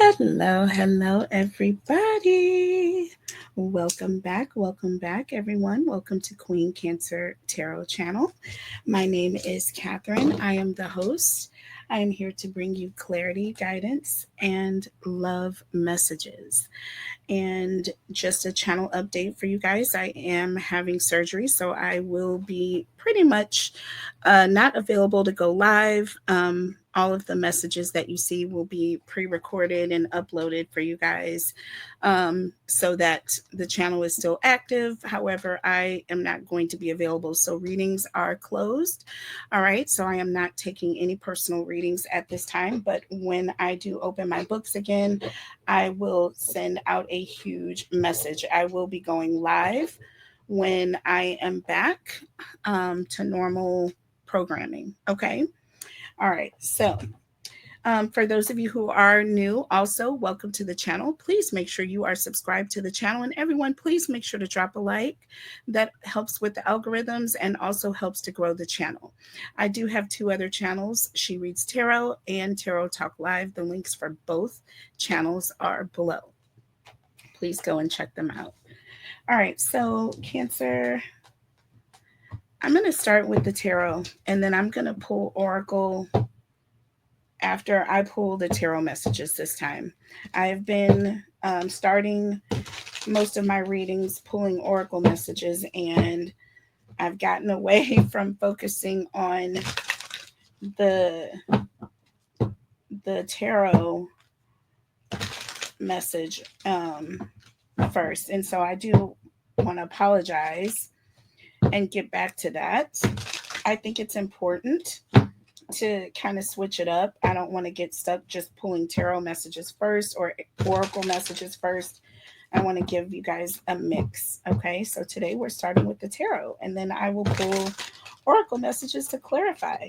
Hello, everybody. Welcome back, everyone. Welcome to Queen Cancer Tarot Channel. My name is Catherine. I am the host. I am here to bring you clarity, guidance, and love messages. And just a channel update for you guys. I am having surgery, so I will be pretty much not available to go live. All of the messages that you see will be pre recorded and uploaded for you guys so that the channel is still active. However, I am not going to be available. So readings are closed. All right. So I am not taking any personal readings at this time. But when I do open my books again, I will send out a huge message. I will be going live when I am back to normal programming. Okay. All right. So, for those of you who are new, also welcome to the channel. Please make sure you are subscribed to the channel. And everyone, please make sure to drop a like. That helps with the algorithms and also helps to grow the channel. I do have two other channels, She Reads Tarot and Tarot Talk Live. The links for both channels are below. Please go and check them out. All right, so Cancer, I'm going to start with the tarot and then I'm going to pull Oracle after I pull the tarot messages this time. I've been starting most of my readings pulling Oracle messages, and I've gotten away from focusing on the tarot message first. And so I do want to apologize and get back to that. I think it's important to kind of switch it up. I don't want to get stuck just pulling tarot messages first or oracle messages first. I want to give you guys a mix. Okay, so today we're starting with the tarot, and then I will pull oracle messages to clarify.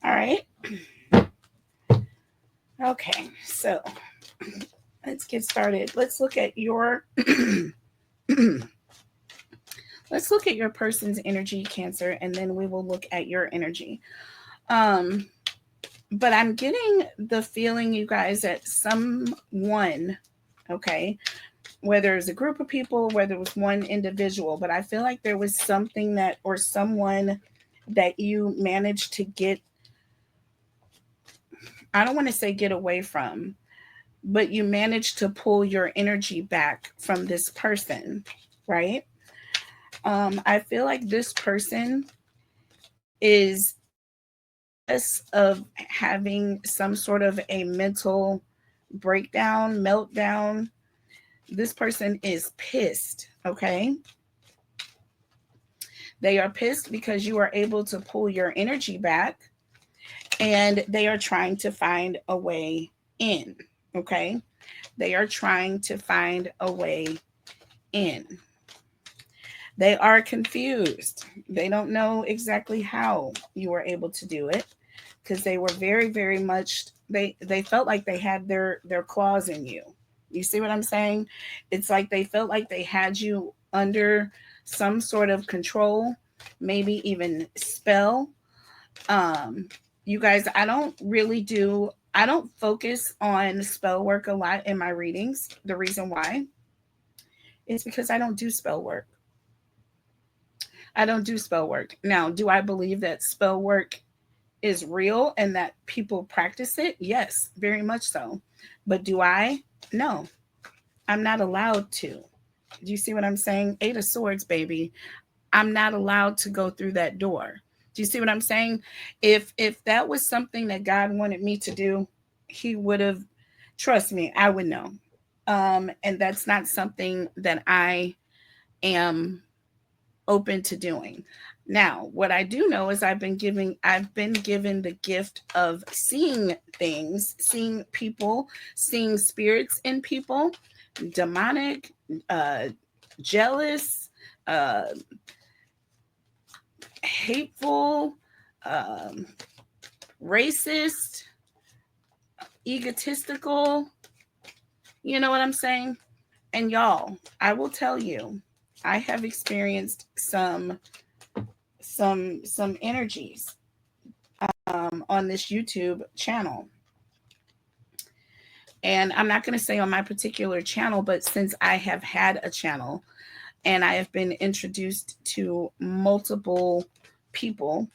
All right. Okay, so let's get started. Let's look at your let's look at your person's energy, Cancer, and then we will look at your energy. But I'm getting the feeling, you guys, that someone, okay, whether it's a group of people, whether it was one individual, but I feel like there was something that, or someone that you managed to get, I don't want to say get away from, but you managed to pull your energy back from this person, right? I feel like this person is of having some sort of a mental breakdown, meltdown. This person is pissed, okay? They are pissed because you are able to pull your energy back and they are trying to find a way in, okay? They are trying to find a way in. They are confused. They don't know exactly how you were able to do it because they were very much, they felt like they had their claws in you. You see what I'm saying? It's like they felt like they had you under some sort of control, maybe even spell. um you guys, I don't focus on spell work a lot in my readings. The reason why is because I don't do spell work. I don't do spell work. Now, do I believe that spell work is real and that people practice it? Yes, very much so. But do I? No, I'm not allowed to. Do you see what I'm saying? Eight of Swords, baby. I'm not allowed to go through that door. Do you see what I'm saying? If that was something that God wanted me to do, he would have, trust me, I would know. And that's not something that I am open to doing. Now, what I do know is I've been given the gift of seeing things, seeing people, seeing spirits in people, demonic, uh, jealous, uh, hateful, um, racist, egotistical. You know what I'm saying? And y'all, I will tell you, I have experienced some energies on this YouTube channel. And I'm not going to say on my particular channel, but since I have had a channel and I have been introduced to multiple people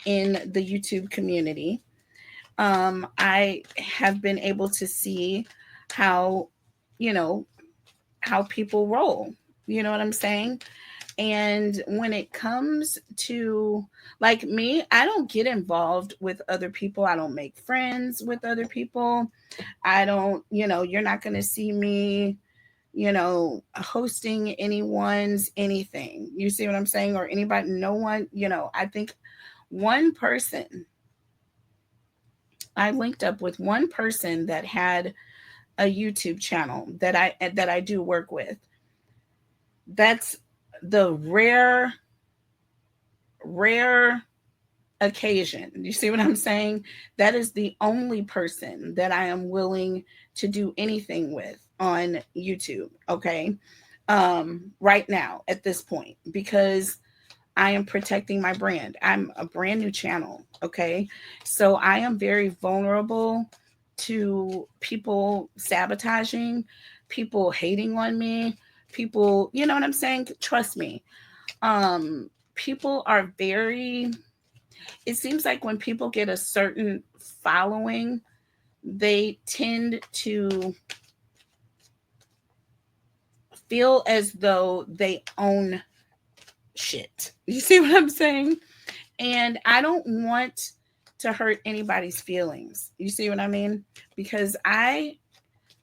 in the YouTube community, I have been able to see how, you know, how people roll. You know what I'm saying? And when it comes to like me, I don't get involved with other people. I don't make friends with other people. I don't, you're not going to see me, hosting anyone's anything. You see what I'm saying? Or anybody, no one, I think one person, I linked up with one person that had a YouTube channel that I do work with. That's the rare occasion. You see what I'm saying? That is the only person that I am willing to do anything with on YouTube, okay? Right now at this point, because I am protecting my brand. I'm a brand new channel, okay? So I am very vulnerable to people sabotaging, people hating on me, people, you know what I'm saying? Trust me. People are very, it seems like when people get a certain following, they tend to feel as though they own shit. You see what I'm saying? And I don't want to hurt anybody's feelings. You see what I mean? Because I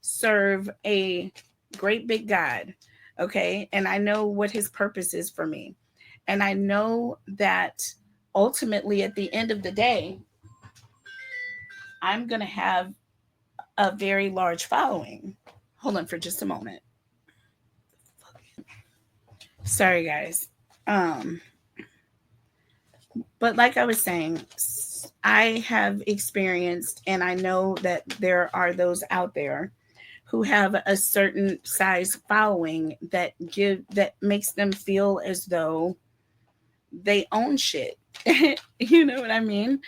serve a great big God, okay? And I know what his purpose is for me. And I know that ultimately at the end of the day, I'm going to have a very large following. Hold on for just a moment. Sorry, guys. Um, but like I was saying, I have experienced, and I know that there are those out there who have a certain size following that makes them feel as though they own shit. You know what I mean?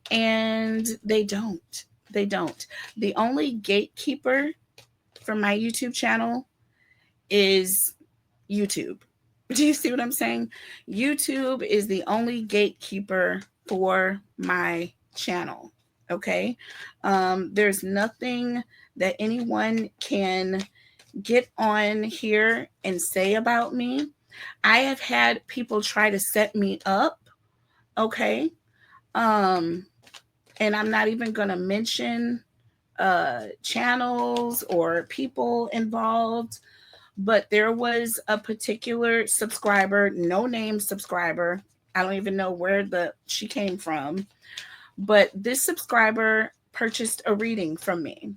And they don't. They don't. The only gatekeeper for my YouTube channel is YouTube. Do you see what I'm saying? YouTube is the only gatekeeper for my channel. Okay. There's nothing that anyone can get on here and say about me. I have had people try to set me up. Okay. Um, and I'm not even going to mention channels or people involved, but there was a particular subscriber, no name subscriber. I don't even know where she came from, but this subscriber purchased a reading from me.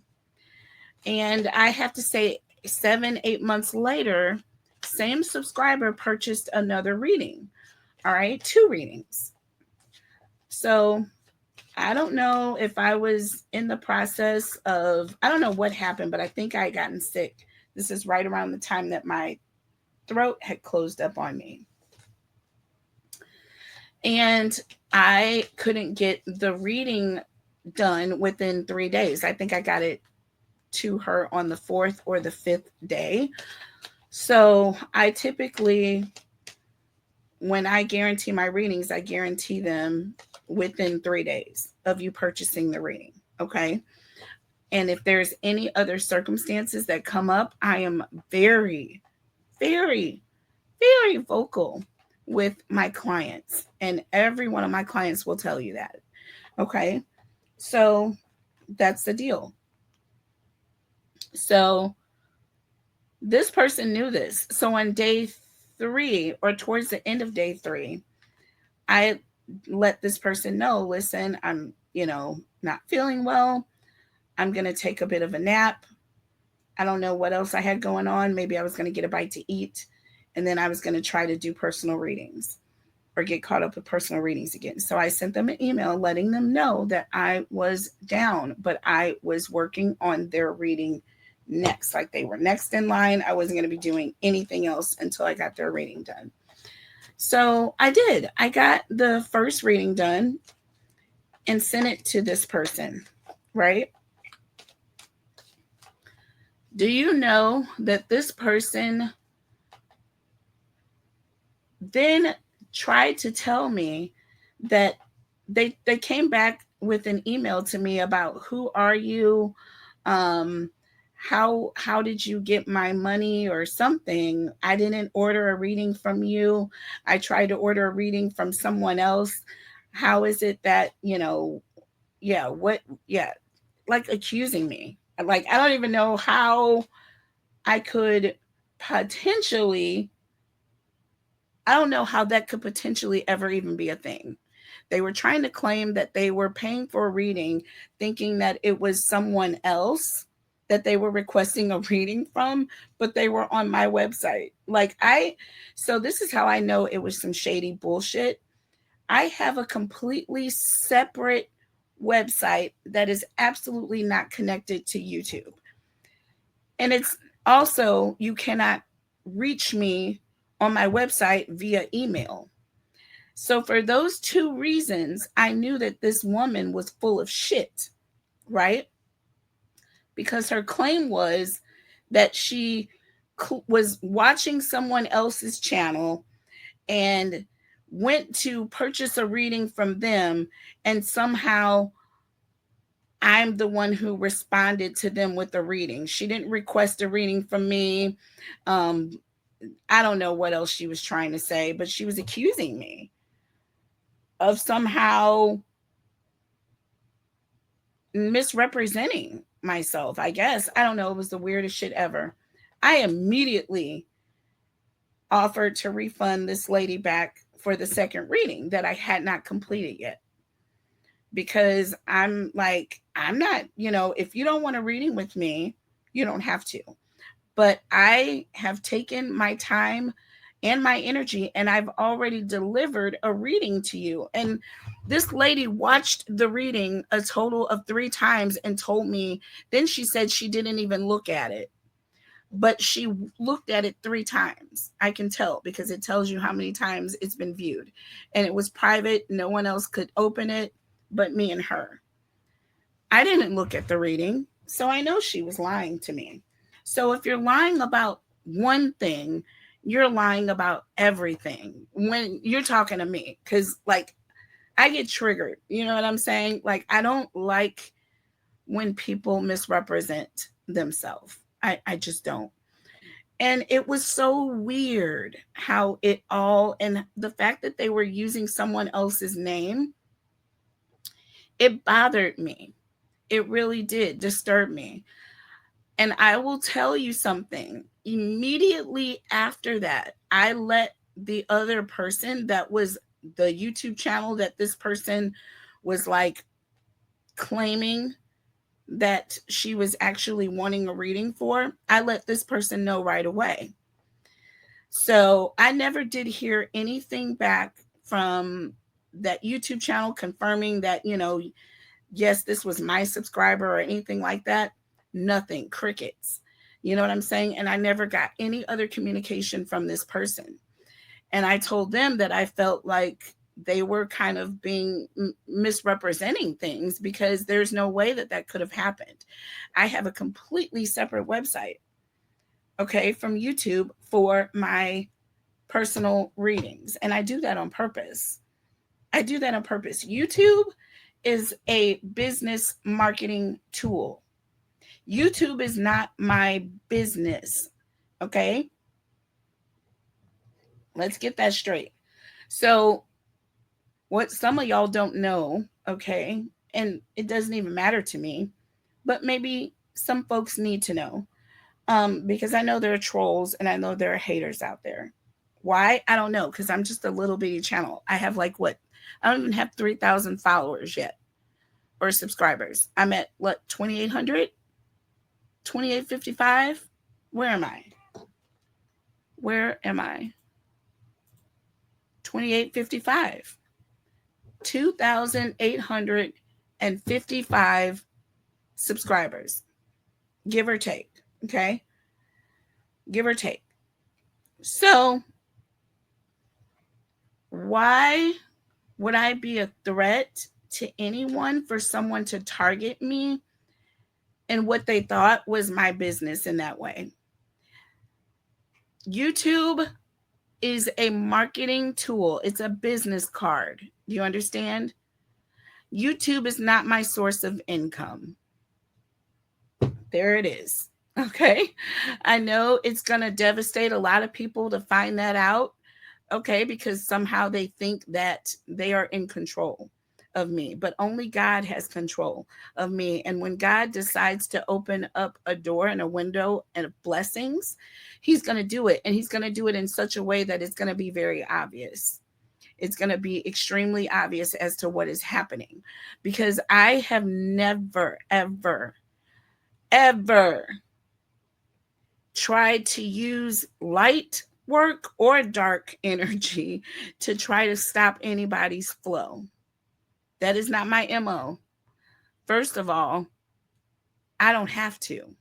And I have to say 7-8 months later, same subscriber purchased another reading. All right, 2 readings. So I don't know if I was in the process of, I don't know what happened, but I think I had gotten sick. This is right around the time that my throat had closed up on me. And I couldn't get the reading done within 3 days. I think I got it to her on the 4th or the 5th day. So I typically, when I guarantee my readings, I guarantee them within 3 days of you purchasing the reading. Okay. And if there's any other circumstances that come up, I am very, very, very vocal with my clients. And every one of my clients will tell you that. Okay. So that's the deal. So this person knew this. So on day 3 or towards the end of day 3, I let this person know, listen, I'm, not feeling well. I'm going to take a bit of a nap. I don't know what else I had going on. Maybe I was going to get a bite to eat. And then I was going to try to do personal readings or get caught up with personal readings again. So I sent them an email letting them know that I was down, but I was working on their reading next. Like they were next in line. I wasn't going to be doing anything else until I got their reading done. So I did. I got the first reading done and sent it to this person, right? Do you know that this person then tried to tell me that they came back with an email to me about who are you, um how did you get my money or something? I didn't order a reading from you. I tried to order a reading from someone else. How is it that, yeah, what, yeah, like accusing me. Like I don't even know how I could potentially, I don't know how that could potentially ever even be a thing. They were trying to claim that they were paying for a reading, thinking that it was someone else that they were requesting a reading from, but they were on my website. So this is how I know it was some shady bullshit. I have a completely separate website that is absolutely not connected to YouTube. And it's also, you cannot reach me on my website via email. So, for those two reasons, I knew that this woman was full of shit, right? Because her claim was that she was watching someone else's channel and went to purchase a reading from them, and somehow I'm the one who responded to them with a reading. She didn't request a reading from me. Um, I don't know what else she was trying to say, but she was accusing me of somehow misrepresenting myself, I guess. I don't know. It was the weirdest shit ever. I immediately offered to refund this lady back for the second reading that I had not completed yet. Because I'm like, I'm not, if you don't want a reading with me, you don't have to. But I have taken my time and my energy, and I've already delivered a reading to you. And this lady watched the reading a total of 3 times and told me, then she said she didn't even look at it, but she looked at it 3 times. I can tell because it tells you how many times it's been viewed. And it was private, no one else could open it but me and her. I didn't look at the reading, so I know she was lying to me. So if you're lying about one thing, you're lying about everything when you're talking to me. Cause like I get triggered. You know what I'm saying? Like I don't like when people misrepresent themselves. I just don't. And it was so weird how it all, and the fact that they were using someone else's name, it bothered me. It really did disturb me. And I will tell you something. Immediately after that, I let the other person, that was the YouTube channel that this person was like claiming that she was actually wanting a reading for, I let this person know right away. So I never did hear anything back from that YouTube channel confirming that, yes, this was my subscriber or anything like that. Nothing, crickets. You know what I'm saying? And I never got any other communication from this person. And I told them that I felt like they were kind of being misrepresenting things because there's no way that that could have happened. I have a completely separate website, okay, from YouTube for my personal readings. And I do that on purpose. I do that on purpose. YouTube is a business marketing tool. YouTube is not my business. Okay? Let's get that straight. So, what some of y'all don't know, okay, and it doesn't even matter to me, but maybe some folks need to know, because I know there are trolls and I know there are haters out there. Why? I don't know, because I'm just a little bitty channel. I have like what? I don't even have 3,000 followers yet or subscribers. I'm at what, 2,800? 2,855? Where am I? Where am I? 2,855. 2,855 subscribers, give or take. Okay? Give or take. So, why would I be a threat to anyone for someone to target me in what they thought was my business in that way. YouTube is a marketing tool. It's a business card. Do you understand? YouTube is not my source of income. There it is. Okay. I know it's going to devastate a lot of people to find that out. Okay. Because somehow they think that they are in control of me, but only God has control of me. And when God decides to open up a door and a window and blessings, he's going to do it. And he's going to do it in such a way that it's going to be very obvious. It's going to be extremely obvious as to what is happening, because I have never, ever, ever tried to use light work or dark energy to try to stop anybody's flow. That is not my MO. First of all, I don't have to.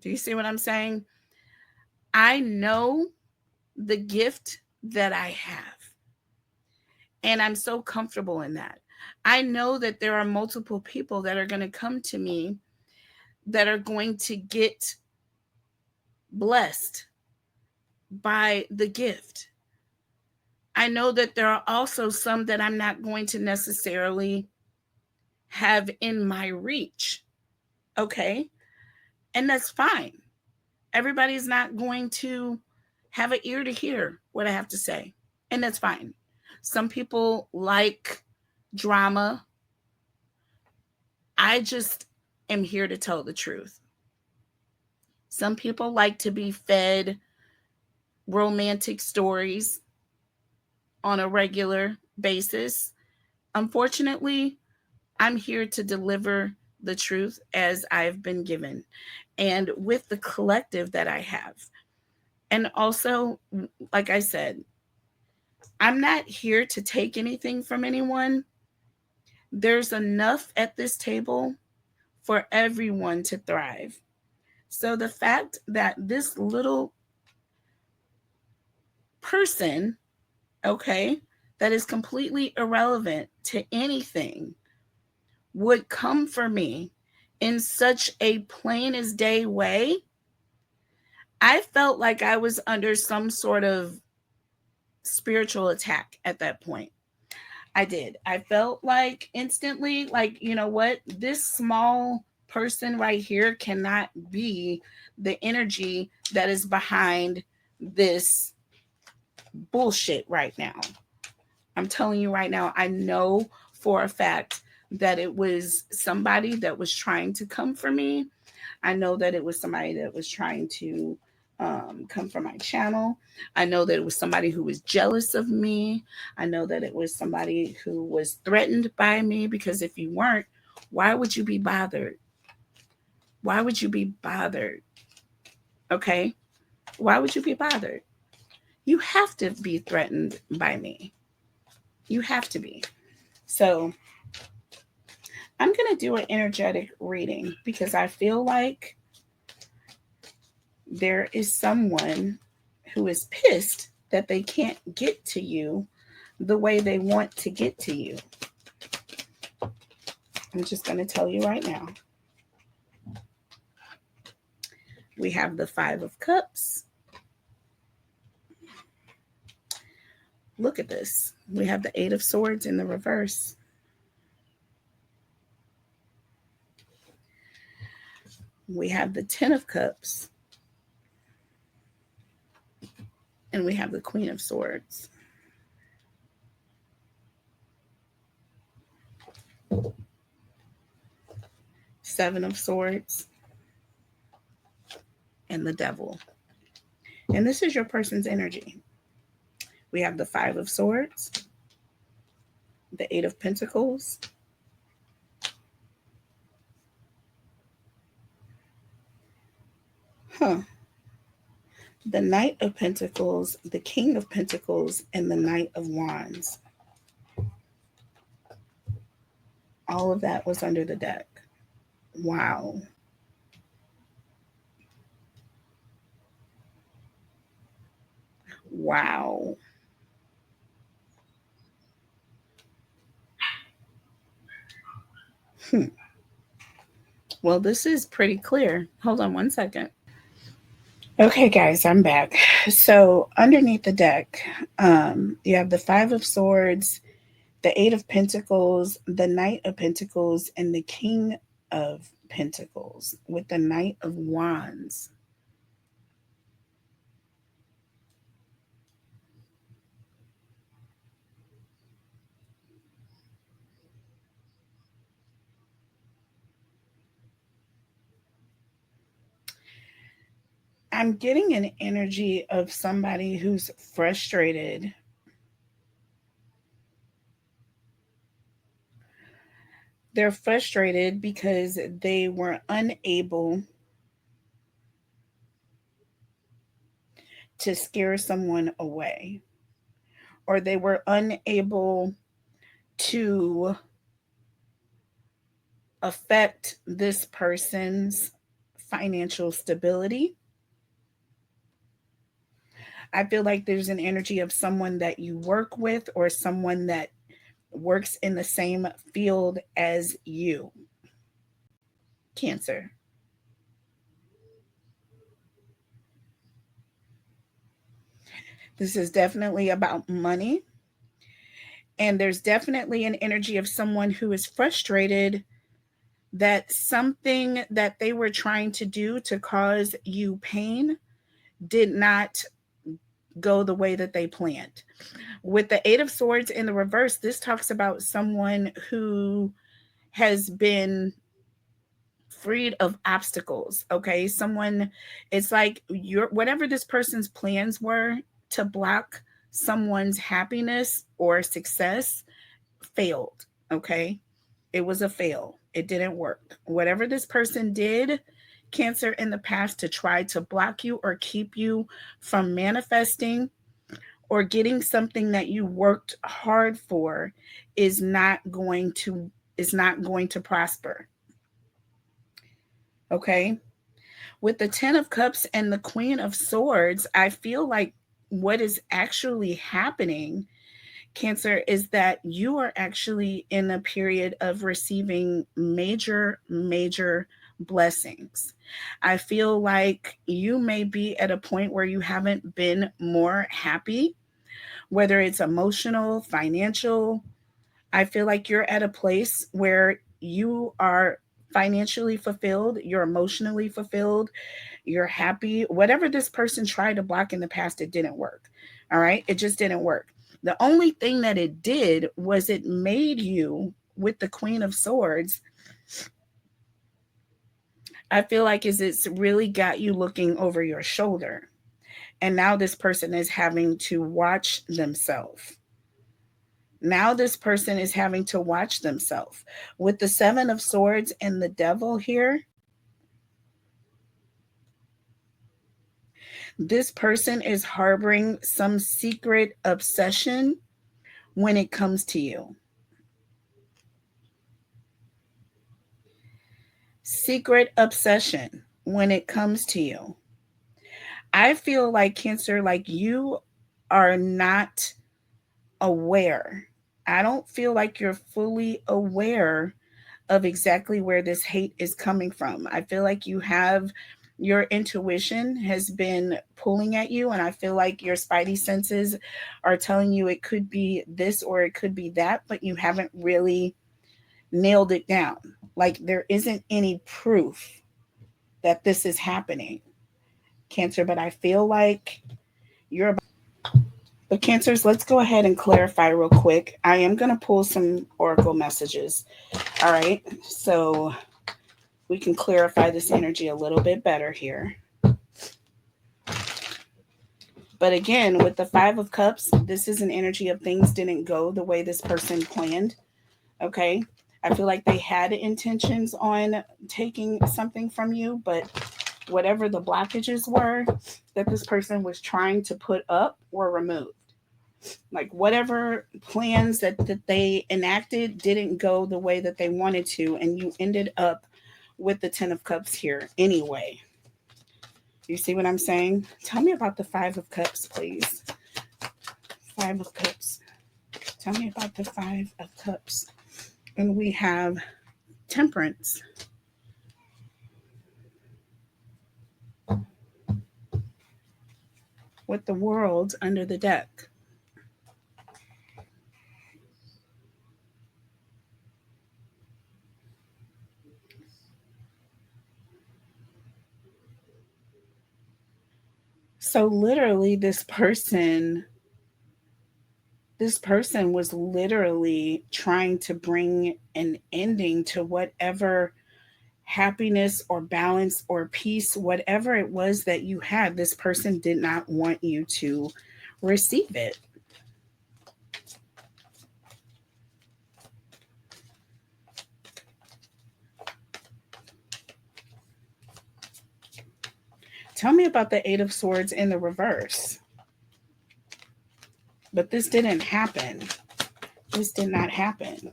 Do you see what I'm saying? I know the gift that I have, and I'm so comfortable in that. I know that there are multiple people that are going to come to me that are going to get blessed by the gift. I know that there are also some that I'm not going to necessarily have in my reach. Okay. And that's fine. Everybody's not going to have an ear to hear what I have to say. And that's fine. Some people like drama. I just am here to tell the truth. Some people like to be fed romantic stories on a regular basis. Unfortunately, I'm here to deliver the truth as I've been given and with the collective that I have. And also, like I said, I'm not here to take anything from anyone. There's enough at this table for everyone to thrive. So the fact that this little person, okay, that is completely irrelevant to anything, would come for me in such a plain as day way, I felt like I was under some sort of spiritual attack at that point. I did. I felt like instantly, like, you know what? This small person right here cannot be the energy that is behind this bullshit right now. I'm telling you right now, I know for a fact that it was somebody that was trying to come for me. I know that it was somebody that was trying to come from my channel. I know that it was somebody who was jealous of me. I know that it was somebody who was threatened by me, because if you weren't, why would you be bothered? Why would you be bothered? Okay? Why would you be bothered? You have to be threatened by me. You have to be. So I'm going to do an energetic reading because I feel like there is someone who is pissed that they can't get to you the way they want to get to you. I'm just going to tell you right now. We have the Five of Cups. Look at this. We have the Eight of Swords in the reverse. We have the Ten of Cups. And we have the Queen of Swords. Seven of Swords. And the Devil. And this is your person's energy. We have the Five of Swords. The Eight of Pentacles. The Knight of Pentacles, the King of Pentacles, and the Knight of Wands. All of that was under the deck. Wow. Wow. Well, this is pretty clear. Hold on one second. Okay, guys, I'm back. So, underneath the deck, you have the Five of Swords, the Eight of Pentacles, the Knight of Pentacles, and the King of Pentacles with the Knight of Wands. I'm getting an energy of somebody who's frustrated. They're frustrated because they were unable to scare someone away, or they were unable to affect this person's financial stability. I feel like there's an energy of someone that you work with or someone that works in the same field as you. Cancer. This is definitely about money. And there's definitely an energy of someone who is frustrated that something that they were trying to do to cause you pain did not go the way that they planned. With the Eight of Swords in the reverse, this talks about someone who has been freed of obstacles. Okay, someone, it's like your whatever this person's plans were to block someone's happiness or success failed. Okay, it was a fail, it didn't work. Whatever this person did, Cancer, in the past to try to block you or keep you from manifesting or getting something that you worked hard for is not going to prosper. Okay, with the 10 of Cups and the Queen of Swords, I feel like what is actually happening, Cancer, is that you are actually in a period of receiving major blessings. I feel like you may be at a point where you haven't been more happy, whether it's emotional, financial. I feel like you're at a place where you are financially fulfilled, you're emotionally fulfilled, you're happy. Whatever this person tried to block in the past, it didn't work. All right. It just didn't work. The only thing that it did was it made you, with the Queen of Swords, I feel like is it's really got you looking over your shoulder. And now this person is having to watch themselves. Now this person is having to watch themselves. With the Seven of Swords and the Devil here, this person is harboring some secret obsession when it comes to you. Secret obsession when it comes to you. I feel like, Cancer, like you are not aware. I don't feel like you're fully aware of exactly where this hate is coming from. I feel like you have your intuition has been pulling at you, and I feel like your spidey senses are telling you it could be this or it could be that, but you haven't really nailed it down. Like there isn't any proof that this is happening, Cancer, but I feel like you're about. But Cancers, let's go ahead and clarify real quick. I am going to pull some oracle messages. All right. So we can clarify this energy a little bit better here. But again, with the Five of Cups, this is an energy of things didn't go the way this person planned. Okay. I feel like they had intentions on taking something from you, but whatever the blockages were that this person was trying to put up were removed. Like whatever plans that they enacted didn't go the way that they wanted to, and you ended up with the 10 of Cups here anyway. You see what I'm saying? Tell me about the Five of Cups, please. Five of Cups. Tell me about the Five of Cups. And we have Temperance. with the world under the deck. So literally this person was literally trying to bring an ending to whatever happiness or balance or peace, whatever it was that you had. This person did not want you to receive it. Tell me about the Eight of Swords in the reverse. But this didn't happen. This did not happen.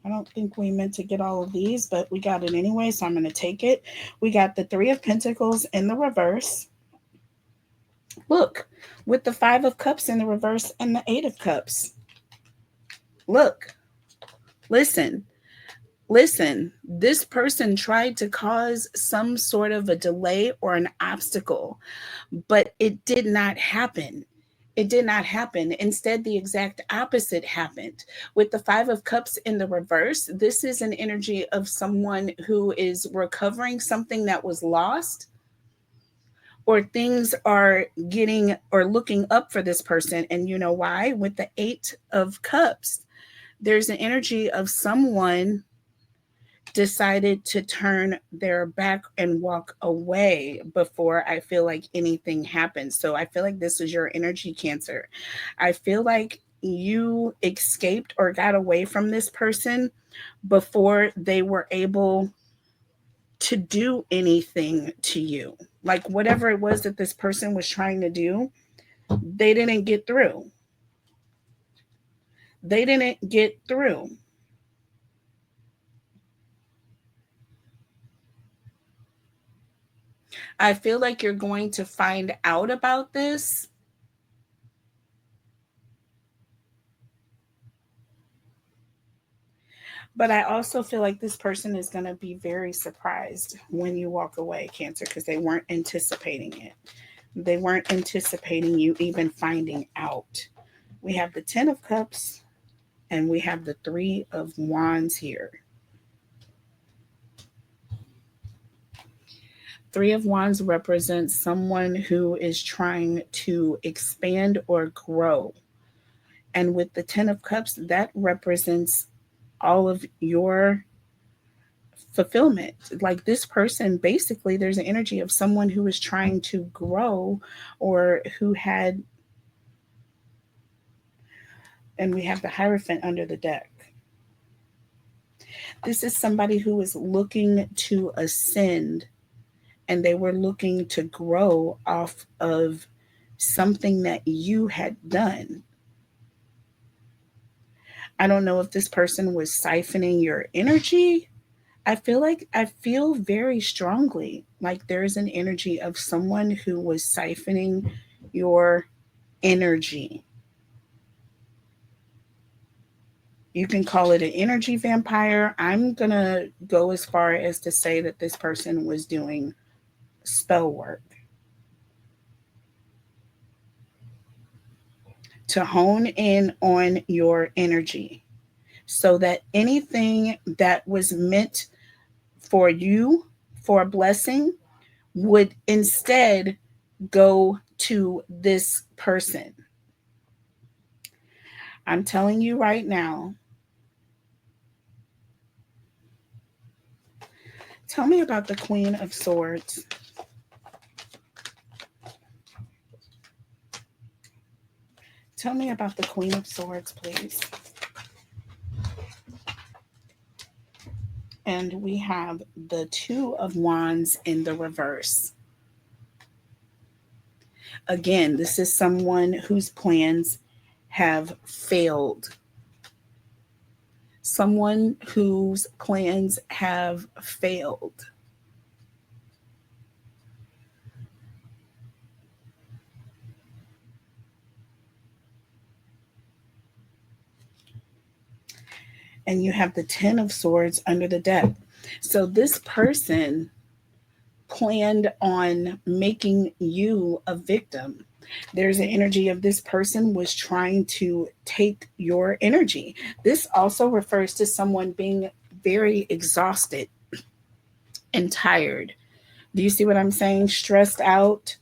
I don't think we meant to get all of these, but we got it anyway, so I'm going to take it. We got the Three of Pentacles in the reverse. Look, with the Five of Cups in the reverse and the Eight of Cups. Look, listen, listen. This person tried to cause some sort of a delay or an obstacle, but it did not happen. It did not happen. Instead, the exact opposite happened. With the Five of Cups in the reverse, this is an energy of someone who is recovering something that was lost, or things are getting or looking up for this person. And you know why? With the Eight of Cups, there's an energy of someone decided to turn their back and walk away before I feel like anything happens. So I feel like this is your energy, Cancer. I feel like you escaped or got away from this person before they were able to do anything to you. Like whatever it was that this person was trying to do, they didn't get through. They didn't get through. I feel like you're going to find out about this, but I also feel like this person is going to be very surprised when you walk away, Cancer, because they weren't anticipating it. They weren't anticipating you even finding out. We have the Ten of Cups and we have the Three of Wands here. Three of Wands represents someone who is trying to expand or grow. And with the Ten of Cups, that represents all of your fulfillment. Like this person, basically, there's an energy of someone who is trying to grow or who had, and we have the Hierophant under the deck. This is somebody who is looking to ascend and they were looking to grow off of something that you had done. I don't know if this person was siphoning your energy. I feel very strongly like there's an energy of someone who was siphoning your energy. You can call it an energy vampire. I'm going to go as far as to say that this person was doing spell work to hone in on your energy so that anything that was meant for you for a blessing would instead go to this person. I'm telling you right now. Tell me about the Queen of Swords. Tell me about the Queen of Swords, please. And we have the Two of Wands in the reverse. Again, this is someone whose plans have failed. Someone whose plans have failed. And you have the Ten of Swords under the deck. So this person planned on making you a victim. There's an energy of this person was trying to take your energy. This also refers to someone being very exhausted and tired. Do you see what I'm saying? Stressed out.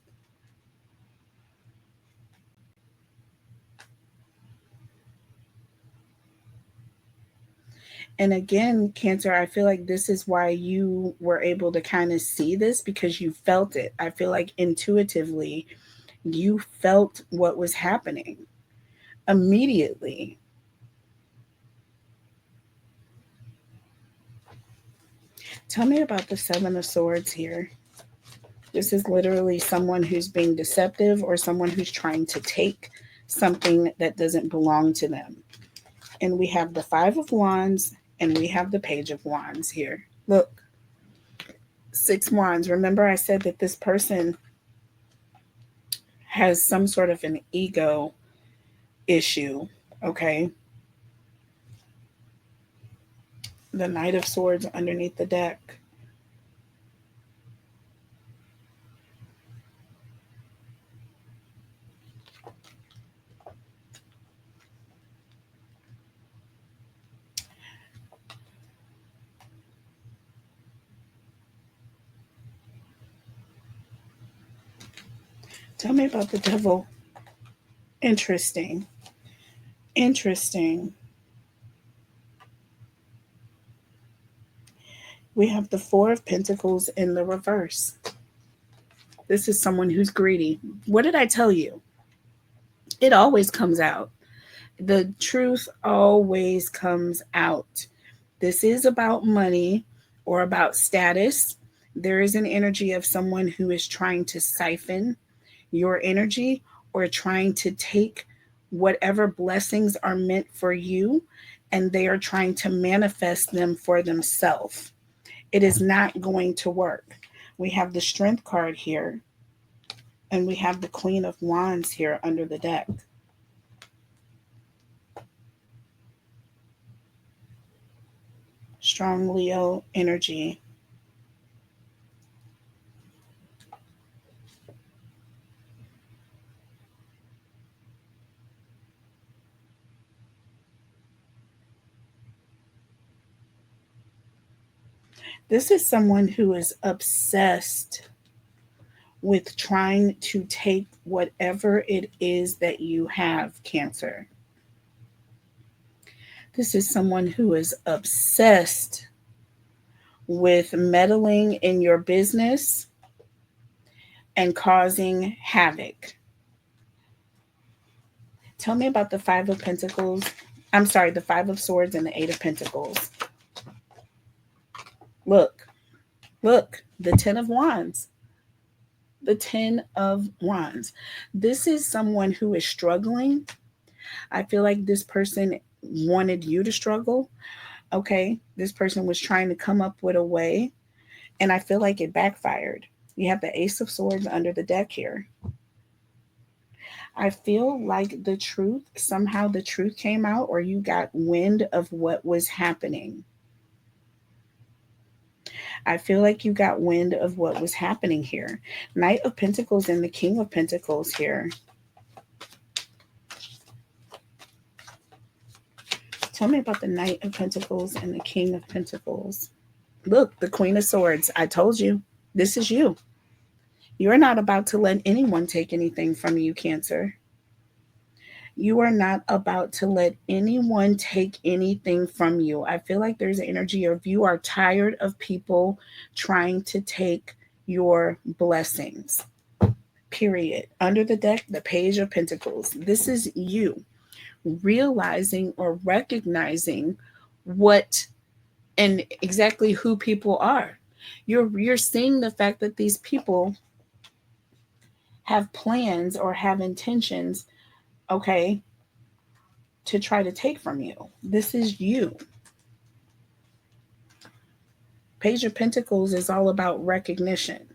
And again, Cancer, I feel like this is why you were able to kind of see this because you felt it. I feel like intuitively you felt what was happening immediately. Tell me about the Seven of Swords here. This is literally someone who's being deceptive or someone who's trying to take something that doesn't belong to them. And we have the Five of Wands and we have the Page of Wands here. Look, Six Wands. Remember, I said that this person has some sort of an ego issue, okay? The Knight of Swords underneath the deck. Tell me about the Devil. Interesting. Interesting. We have the Four of Pentacles in the reverse. This is someone who's greedy. What did I tell you? It always comes out. The truth always comes out. This is about money or about status. There is an energy of someone who is trying to siphon your energy or trying to take whatever blessings are meant for you and they are trying to manifest them for themselves. It is not going to work. We have the Strength card here and we have the Queen of Wands here under the deck. Strong Leo energy. This is someone who is obsessed with trying to take whatever it is that you have, Cancer. This is someone who is obsessed with meddling in your business and causing havoc. Tell me about the Five of Pentacles. I'm sorry, the Five of Swords and the Eight of Pentacles. Look, look, the Ten of Wands. The Ten of Wands. This is someone who is struggling. I feel like this person wanted you to struggle. Okay, this person was trying to come up with a way, and I feel like it backfired. You have the Ace of Swords under the deck here. I feel like somehow the truth came out, or you got wind of what was happening. I feel like you got wind of what was happening here. Knight of Pentacles and the King of Pentacles here. Tell me about the Knight of Pentacles and the King of Pentacles. Look, the Queen of Swords. I told you, this is you. You're not about to let anyone take anything from you, Cancer. You are not about to let anyone take anything from you. I feel like there's an energy of you are tired of people trying to take your blessings. Period. Under the deck, the Page of Pentacles. This is you realizing or recognizing what and exactly who people are. You're seeing the fact that these people have plans or have intentions, okay, to try to take from you. This is you. Page of Pentacles is all about recognition.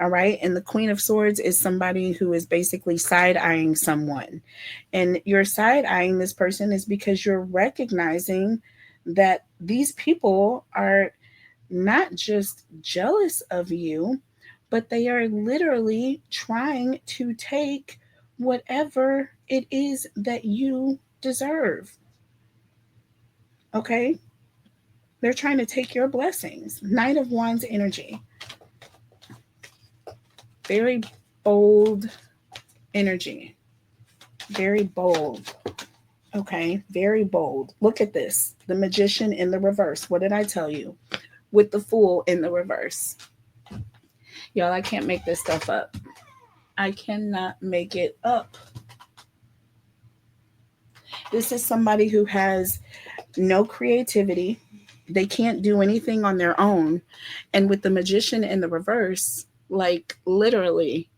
All right. And the Queen of Swords is somebody who is basically side eyeing someone. And you're side eyeing this person is because you're recognizing that these people are not just jealous of you, but they are literally trying to take whatever it is that you deserve. Okay? They're trying to take your blessings. Knight of Wands energy. Very bold energy. Very bold. Okay? Very bold. Look at this. The Magician in the reverse. What did I tell you? With the Fool in the reverse. Y'all, I can't make this stuff up. I cannot make it up. This is somebody who has no creativity. They can't do anything on their own. And with the Magician in the reverse, like literally,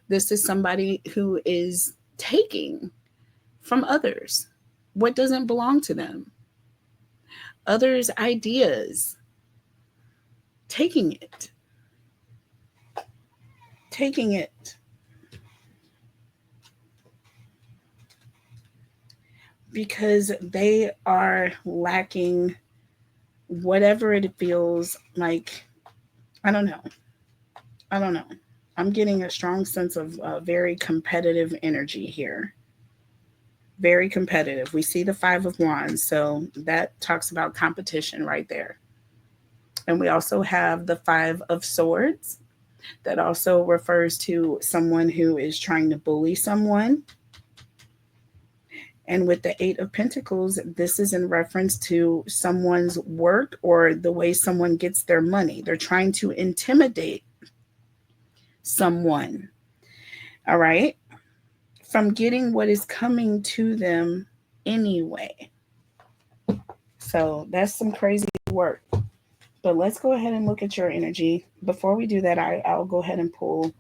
this is somebody who is taking from others what doesn't belong to them, others' ideas, taking it, taking it. Because they are lacking whatever it feels like. I don't know. I don't know. I'm getting a strong sense of very competitive energy here. Very competitive. We see the Five of Wands, so that talks about competition right there. And we also have the Five of Swords. That also refers to someone who is trying to bully someone. And with the Eight of Pentacles, this is in reference to someone's work or the way someone gets their money. They're trying to intimidate someone, all right, from getting what is coming to them anyway. So that's some crazy work. But let's go ahead and look at your energy. Before we do that, I'll go ahead and pull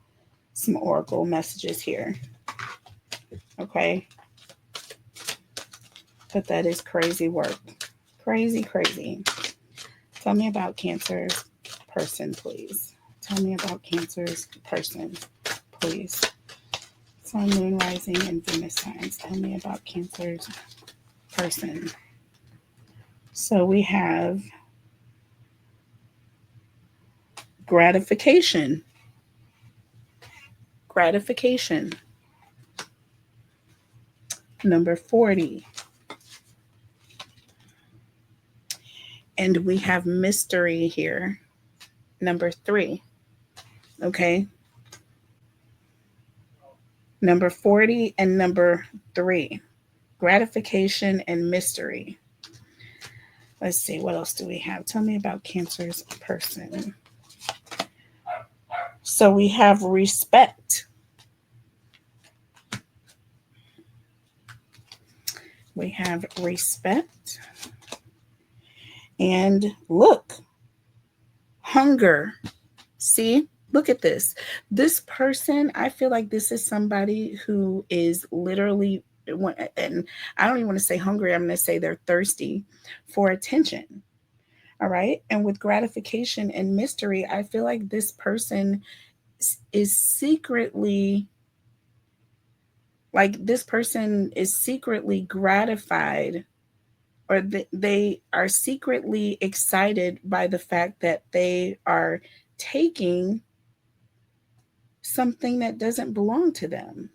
some oracle messages here. Okay. But that is crazy work. Crazy, crazy. Tell me about Cancer's person, please. Tell me about Cancer's person, please. Sun, Moon, Rising, and Venus signs. Tell me about Cancer's person. So we have gratification. Gratification. Number 40. And we have mystery here. Number 3. Okay. Number 40 and number 3. Gratification and mystery. Let's see, what else do we have? Tell me about Cancer's person. So we have respect. We have respect. And look, hunger. See, look at this. This person, I feel like this is somebody who is literally, and I don't even want to say hungry, I'm going to say they're thirsty for attention. All right. And with gratification and mystery, I feel like this person is secretly, like this person is secretly gratified, or they are secretly excited by the fact that they are taking something that doesn't belong to them.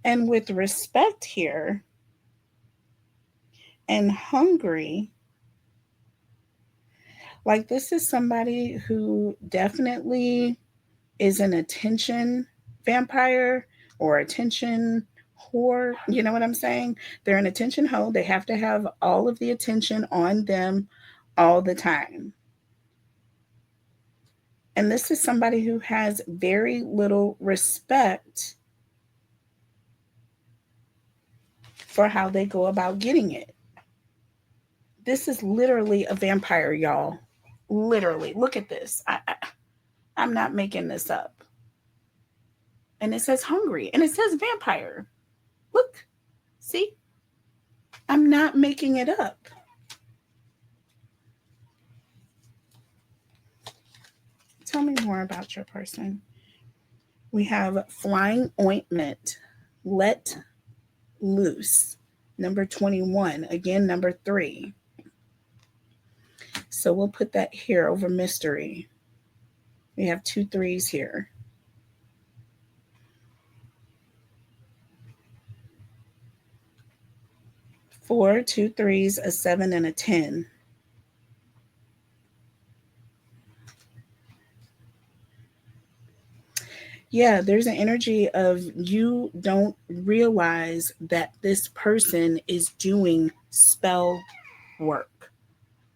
And with respect here and hungry, like this is somebody who definitely is an attention vampire or attention whore. You know what I'm saying? They're an attention hoe. They have to have all of the attention on them all the time. And this is somebody who has very little respect for how they go about getting it. This is literally a vampire, y'all. Literally. Look at this. I'm not making this up. And it says hungry and it says vampire. Look. See? I'm not making it up. Tell me more about your person. We have flying ointment, let loose. Number 21. Again, number 3. So we'll put that here over mystery. We have 2 3s here. 4, 2 3s, a 7, and a 10. Yeah, there's an energy of you don't realize that this person is doing spell work.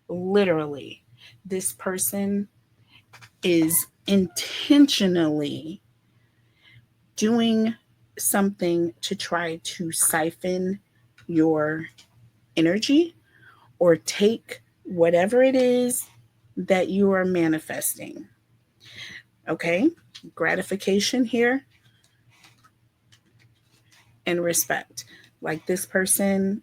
Literally, this person is intentionally doing something to try to siphon your energy or take whatever it is that you are manifesting. Okay? Gratification here and respect. Like this person,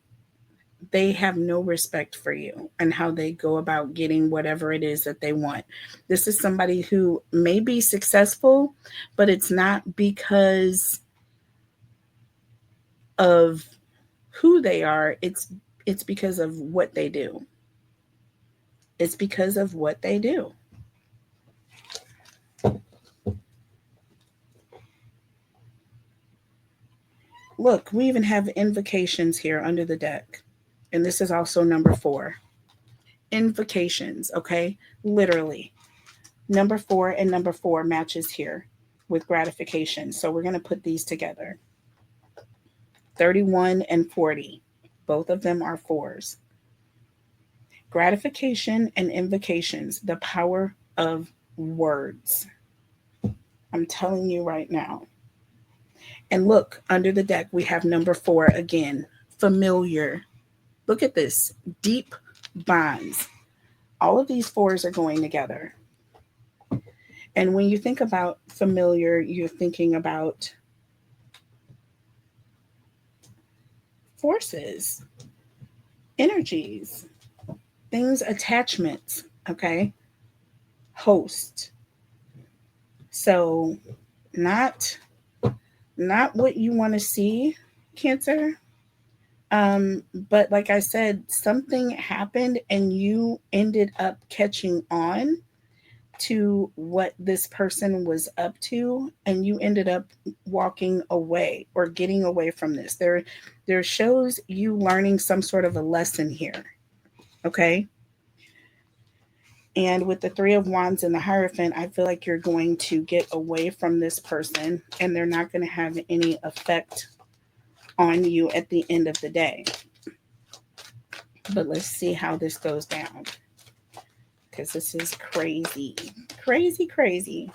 they have no respect for you and how they go about getting whatever it is that they want. This is somebody who may be successful, but it's not because of who they are. It's because of what they do. It's because of what they do. Look, we even have invocations here under the deck. And this is also number 4. Invocations, okay? Literally. Number 4 and number 4 matches here with gratification. So we're going to put these together. 31 and 40. Both of them are 4s. Gratification and invocations, the power of words. I'm telling you right now. And look, under the deck, we have number 4 again, familiar. Look at this, deep bonds. All of these 4s are going together. And when you think about familiar, you're thinking about forces, energies, things, attachments, okay? Host. So not what you want to see, Cancer. But like I said, something happened and you ended up catching on to what this person was up to, and you ended up walking away or getting away from this. There shows you learning some sort of a lesson here. Okay. And with the 3 of Wands and the Hierophant, I feel like you're going to get away from this person and they're not going to have any effect on you at the end of the day. But let's see how this goes down, because this is crazy. Crazy, crazy.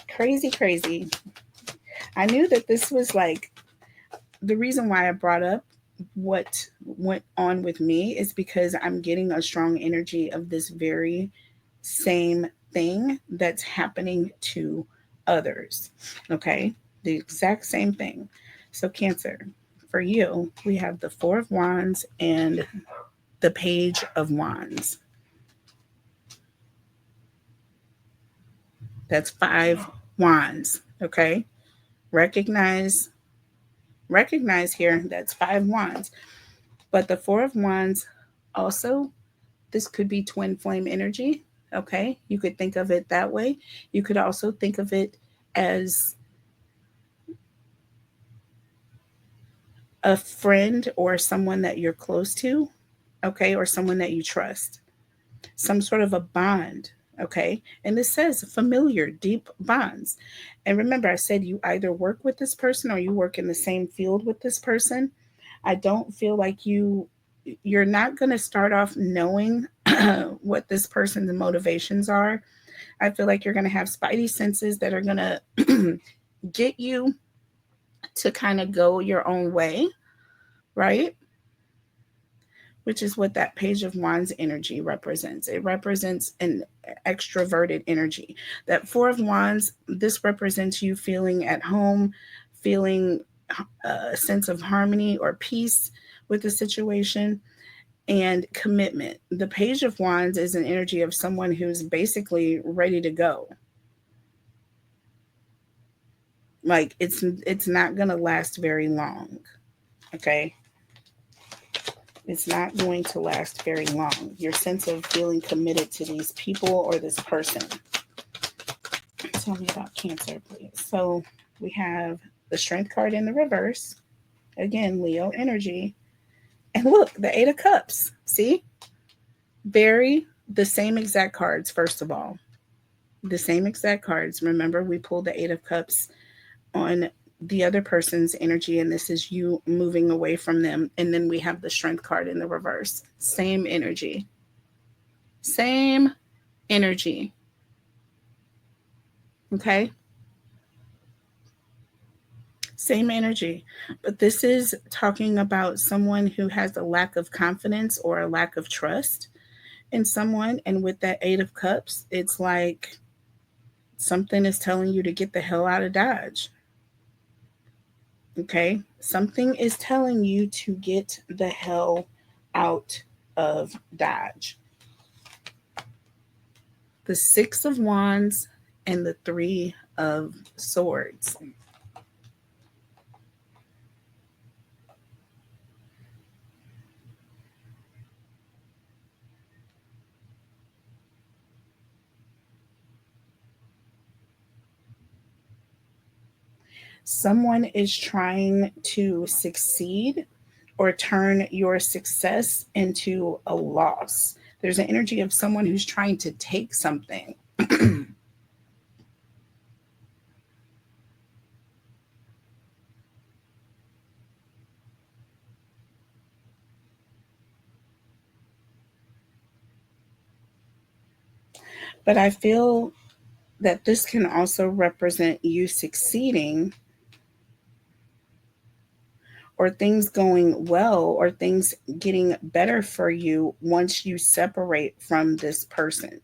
Crazy, crazy. I knew that this was like the reason why I brought up what went on with me is because I'm getting a strong energy of this very same thing that's happening to others. Okay? The exact same thing. So, Cancer, for you, we have the 4 of Wands and the Page of Wands. That's 5 wands. Okay? Recognize here that's 5 wands. But the 4 of Wands also, this could be twin flame energy. Okay? You could think of it that way. You could also think of it as a friend or someone that you're close to, okay, or someone that you trust, some sort of a bond, okay. And this says familiar, deep bonds. And remember, I said you either work with this person or you work in the same field with this person. I don't feel like you're not going to start off knowing what this person's motivations are. I feel like you're going to have spidey senses that are going to get you to kind of go your own way, right? Which is what that Page of Wands energy represents. It represents an extroverted energy. That 4 of Wands, this represents you feeling at home, feeling a sense of harmony or peace with the situation, and commitment. The Page of Wands is an energy of someone who's basically ready to go. Like it's not going to last very long. Okay? It's not going to last very long. Your sense of feeling committed to these people or this person. tell me about Cancer, please. So we have the Strength card in the reverse. Again, Leo energy. And look, the Eight of Cups. See? Very the same exact cards, first of all. The same exact cards. Remember, we pulled the Eight of Cups on the other person's energy, and this is you moving away from them. And then we have the Strength card in the reverse. Same energy. Same energy. Okay? Same energy. But this is talking about someone who has a lack of confidence or a lack of trust in someone. And with that Eight of Cups, it's like something is telling you to get the hell out of Dodge. Okay? Something is telling you to get the hell out of Dodge. The Six of Wands and the Three of Swords. Someone is trying to succeed or turn your success into a loss. There's an energy of someone who's trying to take something. But I feel that this can also represent you succeeding or things going well or things getting better for you once you separate from this person.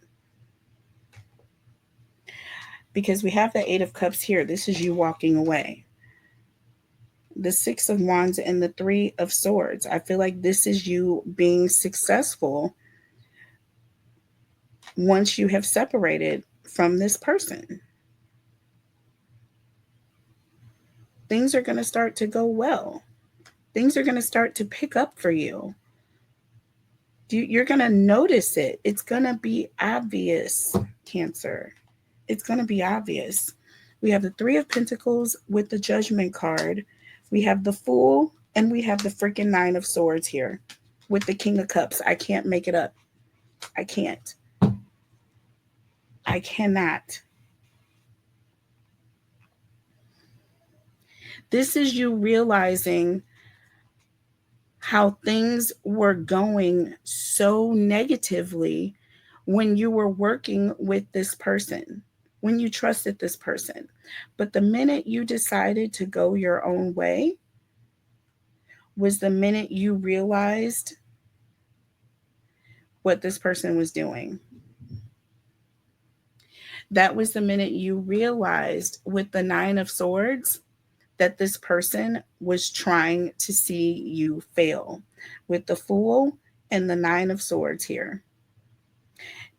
Because we have the Eight of Cups here. This is you walking away. The Six of Wands and the Three of Swords. I feel like this is you being successful once you have separated from this person. Things are going to start to go well. Things are going to start to pick up for you. You're going to notice it. It's going to be obvious, Cancer. It's going to be obvious. We have the Three of Pentacles with the Judgment card. We have the Fool, and we have the freaking Nine of Swords here with the King of Cups. I can't make it up. I can't. I cannot. This is you realizing how things were going so negatively when you were working with this person, when you trusted this person. But the minute you decided to go your own way was the minute you realized what this person was doing. That was the minute you realized with the Nine of Swords that this person was trying to see you fail. With the Fool and the Nine of Swords here.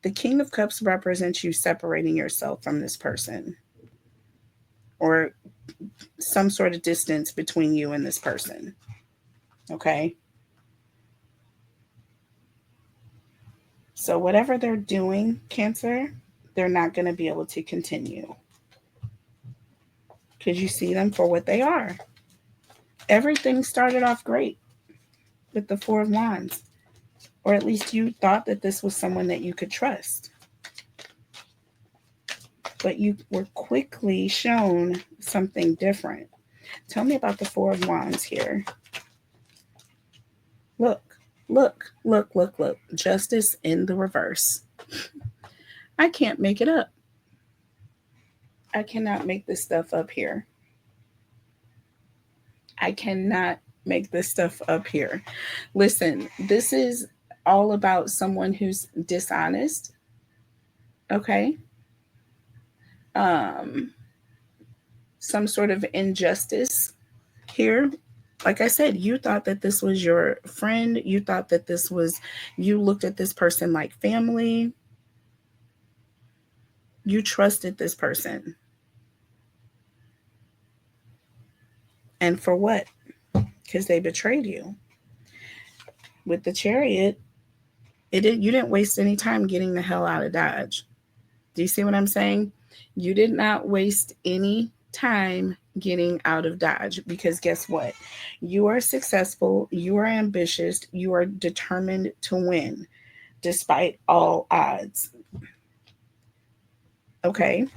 The King of Cups represents you separating yourself from this person or some sort of distance between you and this person. Okay? So, whatever they're doing, Cancer, they're not going to be able to continue because you see them for what they are. Everything started off great with the Four of Wands, or at least you thought that this was someone that you could trust. But you were quickly shown something different. Tell me about the Four of Wands here. Look, look, look, look, look. Justice in the reverse. I can't make it up. I cannot make this stuff up here. I cannot make this stuff up here. Listen, this is all about someone who's dishonest. Okay? Some sort of injustice here. Like I said, you thought that this was your friend. You thought that this was, you looked at this person like family. You trusted this person. And for what? Because they betrayed you. With the Chariot, you didn't waste any time getting the hell out of Dodge. Do you see what I'm saying? You did not waste any time getting out of Dodge, because guess what? You are successful, you are ambitious, you are determined to win despite all odds. Okay?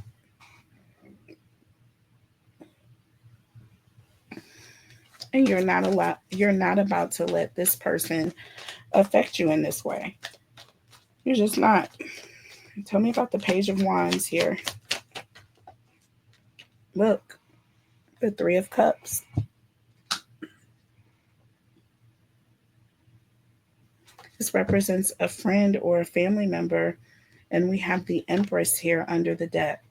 And you're not about to let this person affect you in this way. You're just not. Tell me about the Page of Wands here. Look, the Three of Cups. This represents a friend or a family member, and we have the Empress here under the deck.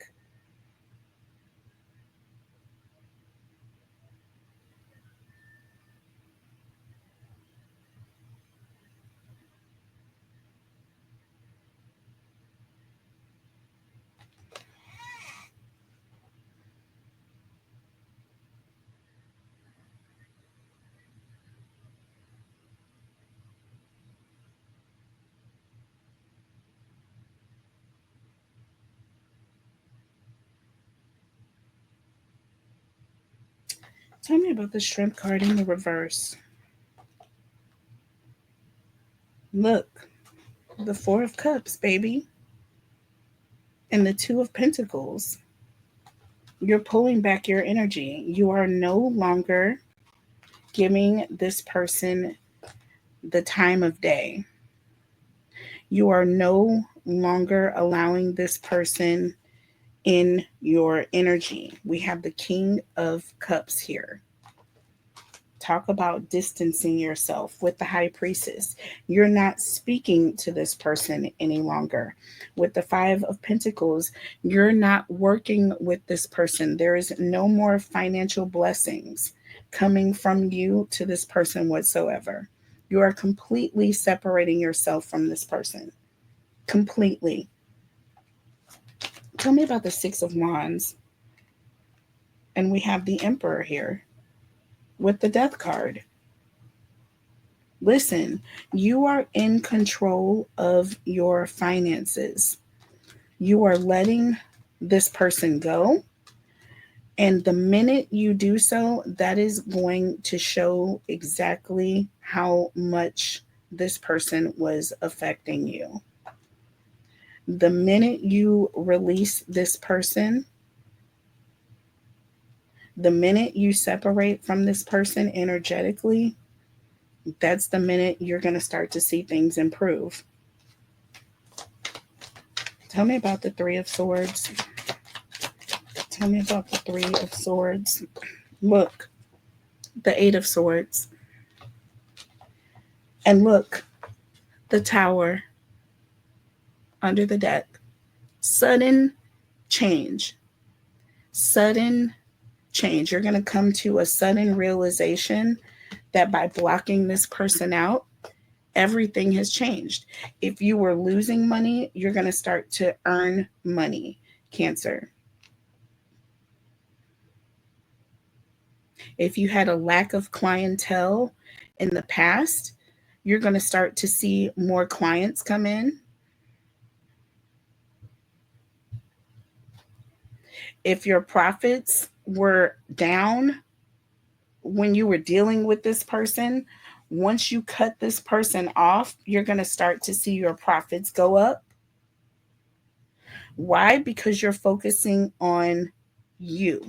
Tell me about the Strength card in the reverse. Look, the Four of Cups, baby, and the Two of Pentacles. You're pulling back your energy. You are no longer giving this person the time of day. You are no longer allowing this person in your energy. We have the King of Cups here. Talk about distancing yourself with the High Priestess. You're not speaking to this person any longer. With the Five of Pentacles, you're not working with this person. There is no more financial blessings coming from you to this person whatsoever. You are completely separating yourself from this person. Completely. Tell me about the Six of Wands. And we have the Emperor here with the Death card. Listen, you are in control of your finances. You are letting this person go. And the minute you do so, that is going to show exactly how much this person was affecting you. The minute you release this person, the minute you separate from this person energetically, that's the minute you're going to start to see things improve. Tell me about the Three of Swords. Tell me about the Three of Swords. Look, the Eight of Swords. And look, the Tower under the deck. Sudden change. Sudden change. You're going to come to a sudden realization that by blocking this person out, everything has changed. If you were losing money, you're going to start to earn money, Cancer. If you had a lack of clientele in the past, you're going to start to see more clients come in. If your profits were down when you were dealing with this person, once you cut this person off, you're going to start to see your profits go up. Why? Because you're focusing on you.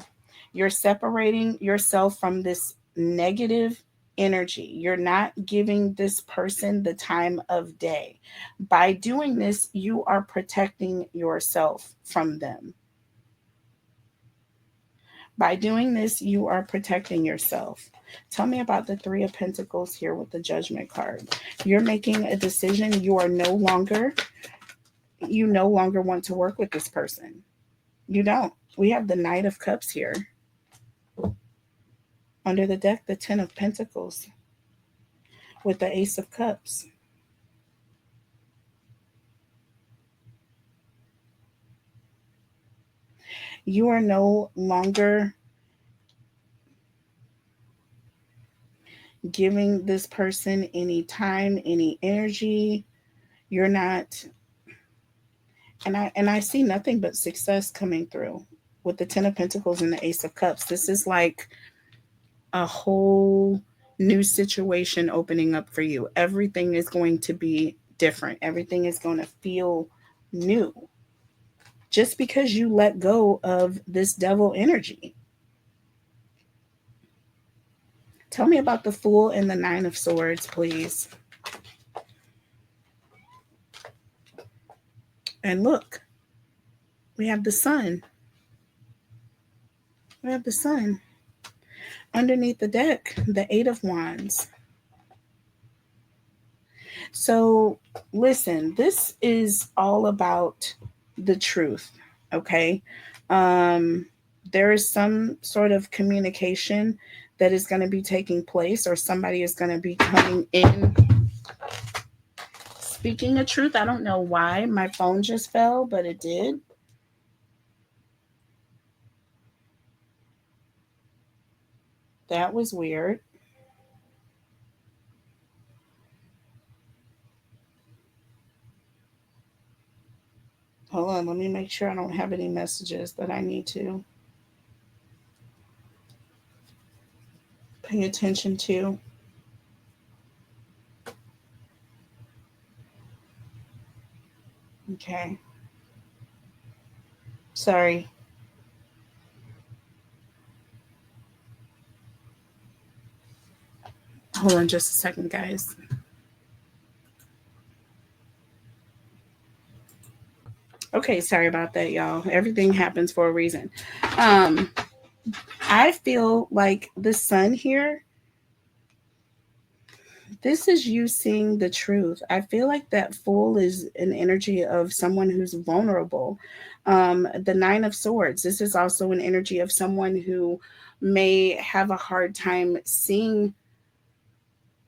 You're separating yourself from this negative energy. You're not giving this person the time of day. By doing this, you are protecting yourself from them. By doing this, you are protecting yourself. Tell me about the Three of Pentacles here with the Judgment card. You're making a decision. You no longer want to work with this person. You don't. We have the Knight of Cups here. Under the deck, the Ten of Pentacles with the Ace of Cups. You are no longer giving this person any time, any energy. You're not And I see nothing but success coming through with the 10 of Pentacles and the Ace of Cups. This is like a whole new situation opening up for you. Everything is going to be different. Everything is going to feel new just because you let go of this devil energy. Tell me about the Fool and the Nine of Swords, please. And look, we have the Sun. We have the Sun. Underneath the deck, the Eight of Wands. So, listen, this is all about the truth, okay? Um, there is some sort of communication that is going to be taking place, or somebody is going to be coming in speaking the truth. I don't know why my phone just fell, but it did. That was weird. Hold on, let me make sure I don't have any messages that I need to pay attention to. Okay. Sorry. Hold on just a second, guys. Okay, sorry about that, y'all. Everything happens for a reason. Um, I feel like the Sun here, this is you seeing the truth. I feel like that Fool is an energy of someone who's vulnerable. The Nine of Swords, this is also an energy of someone who may have a hard time seeing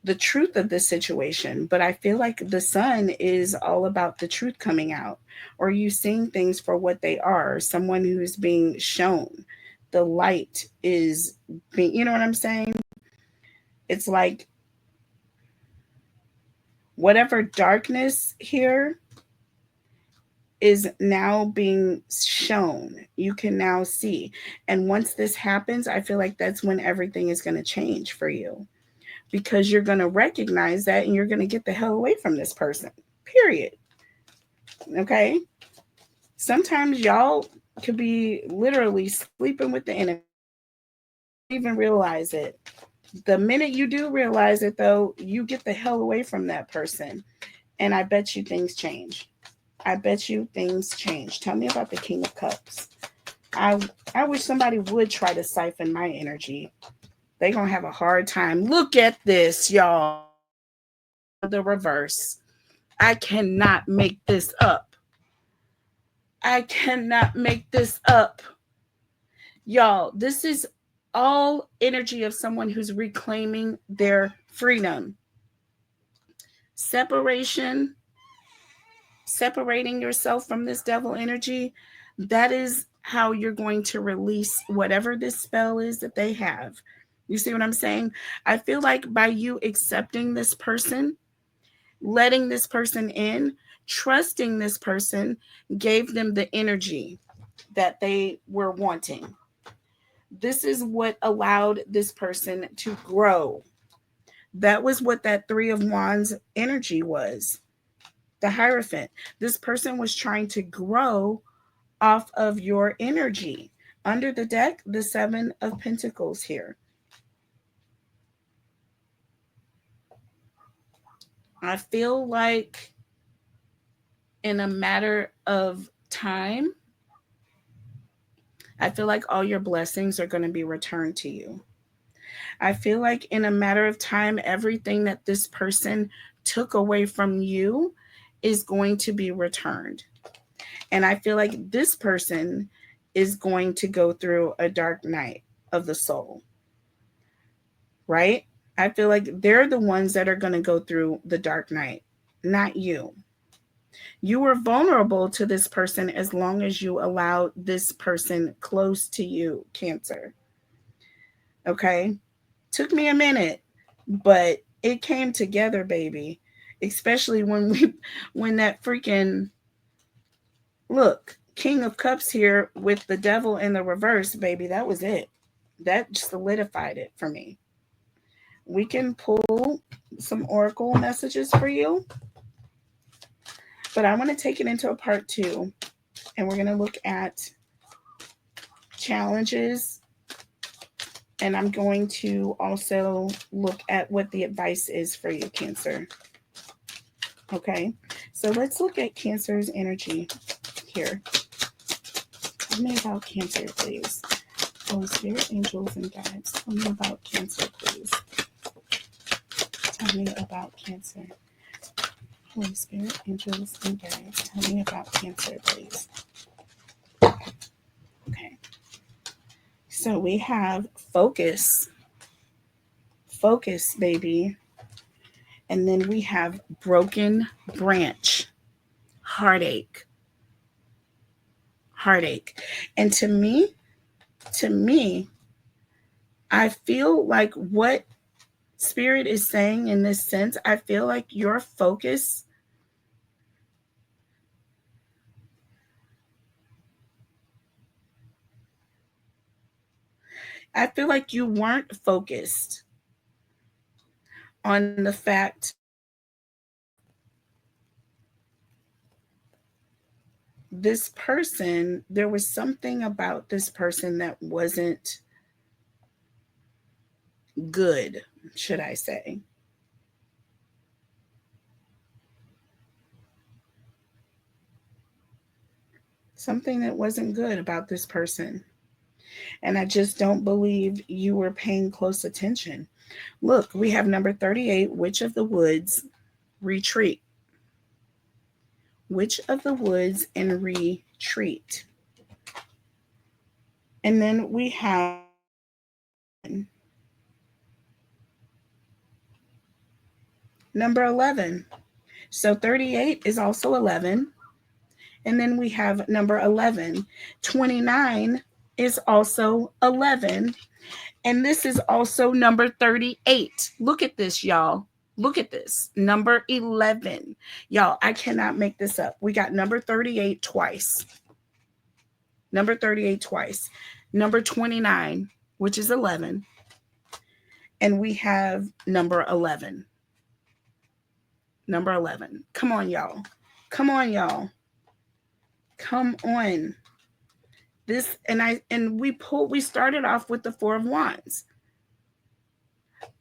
the truth of the situation. But I feel like the Sun is all about the truth coming out, or you seeing things for what they are, someone who's being shown. The light is being, you know what I'm saying? It's like whatever darkness here is now being shown. You can now see. And once this happens, I feel like that's when everything is going to change for you, because you're going to recognize that and you're going to get the hell away from this person. Period. Okay? Sometimes y'all could be literally sleeping with the enemy. Even realize it. The minute you do realize it, though, you get the hell away from that person. And I bet you things change. I bet you things change. Tell me about the King of Cups. I I wish somebody would try to siphon my energy. They're going to have a hard time. Look at this, y'all. The reverse. I cannot make this up. I cannot make this up. Y'all, this is all energy of someone who's reclaiming their freedom. Separation, separating yourself from this devil energy, that is how you're going to release whatever this spell is that they have. You see what I'm saying? I feel like by you accepting this person, letting this person in, trusting this person, gave them the energy that they were wanting. This is what allowed this person to grow. That was what that Three of Wands energy was. The Hierophant. This person was trying to grow off of your energy. Under the deck, the Seven of Pentacles here. I feel like in a matter of time, I feel like all your blessings are going to be returned to you. I feel like in a matter of time, everything that this person took away from you is going to be returned. And I feel like this person is going to go through a dark night of the soul, right? I feel like they're the ones that are going to go through the dark night, not you. You were vulnerable to this person as long as you allowed this person close to you, Cancer. Okay? Took me a minute, but it came together, baby. Especially when that freaking Look, King of Cups here with the devil in the reverse, baby. That was it. That solidified it for me. We can pull some oracle messages for you, but I want to take it into a part two, and we're going to look at challenges, and I'm going to also look at what the advice is for you, Cancer. Okay, so let's look at Cancer's energy here. Tell me about Cancer, please. Holy Spirit, angels, and guides. Tell me about Cancer, please. Tell me about Cancer. Holy Spirit, angels, and guides. Tell me about Cancer, please. Okay. So we have focus. Focus, baby. And then we have broken branch. Heartache. Heartache. And to me, I feel like what Spirit is saying in this sense, I feel like your focus I feel like you weren't focused on the fact this person, there was something about this person that wasn't good, should I say. Something that wasn't good about this person. And I just don't believe you were paying close attention. Look, we have number 38, Witch of the Woods, retreat. Witch of the Woods and retreat. And then we have number 11. So 38 is also 11. And then we have number 11. 29 is also 11. And this is also number 38. Look at this, y'all. Look at this. Number 11. Y'all, I cannot make this up. We got number 38 twice. Number 38 twice. Number 29, which is 11. And we have number 11. Number 11. Come on, y'all. Come on, y'all. Come on. This and we started off with the 4 of Wands.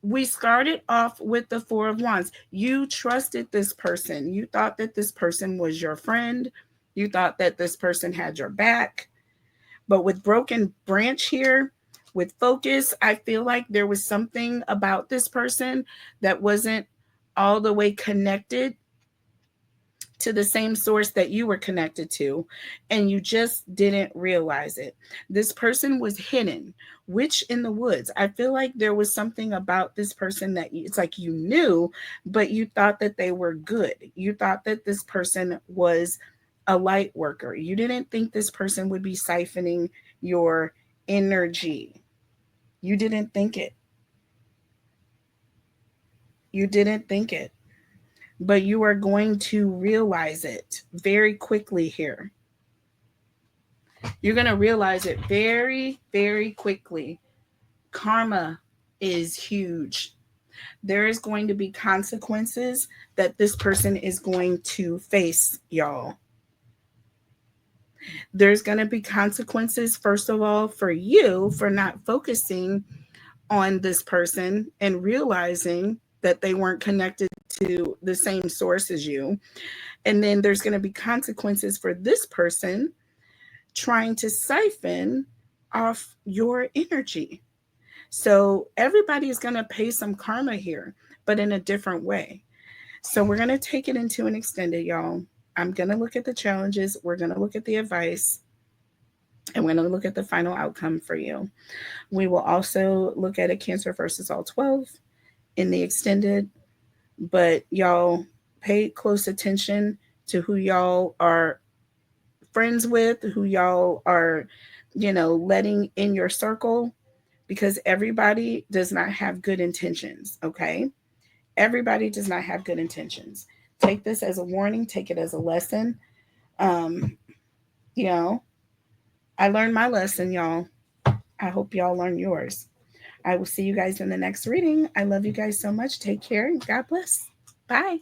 We started off with the 4 of Wands. You trusted this person. You thought that this person was your friend. You thought that this person had your back. But with broken branch here, with focus, I feel like there was something about this person that wasn't all the way connected to the same source that you were connected to, and you just didn't realize it. This person was hidden. Witch in the Woods. I feel like there was something about this person that it's like you knew, but you thought that they were good. You thought that this person was a light worker. You didn't think this person would be siphoning your energy. You didn't think it. You didn't think it. But you are going to realize it very quickly here. You're going to realize it very, very quickly. Karma is huge. There is going to be consequences that this person is going to face, y'all. There's going to be consequences, first of all, for you for not focusing on this person and realizing that they weren't connected to the same source as you. And then there's going to be consequences for this person trying to siphon off your energy. So everybody is going to pay some karma here, but in a different way. So we're going to take it into an extended, y'all. I'm going to look at the challenges. We're going to look at the advice. And we're going to look at the final outcome for you. We will also look at a Cancer versus all 12 in the extended. But y'all pay close attention to who y'all are friends with, who y'all are, letting in your circle, because everybody does not have good intentions, okay? Everybody does not have good intentions. Take this as a warning, take it as a lesson. Um, You know, I learned my lesson, y'all. I hope y'all learn yours. I will see you guys in the next reading. I love you guys so much. Take care and God bless. Bye.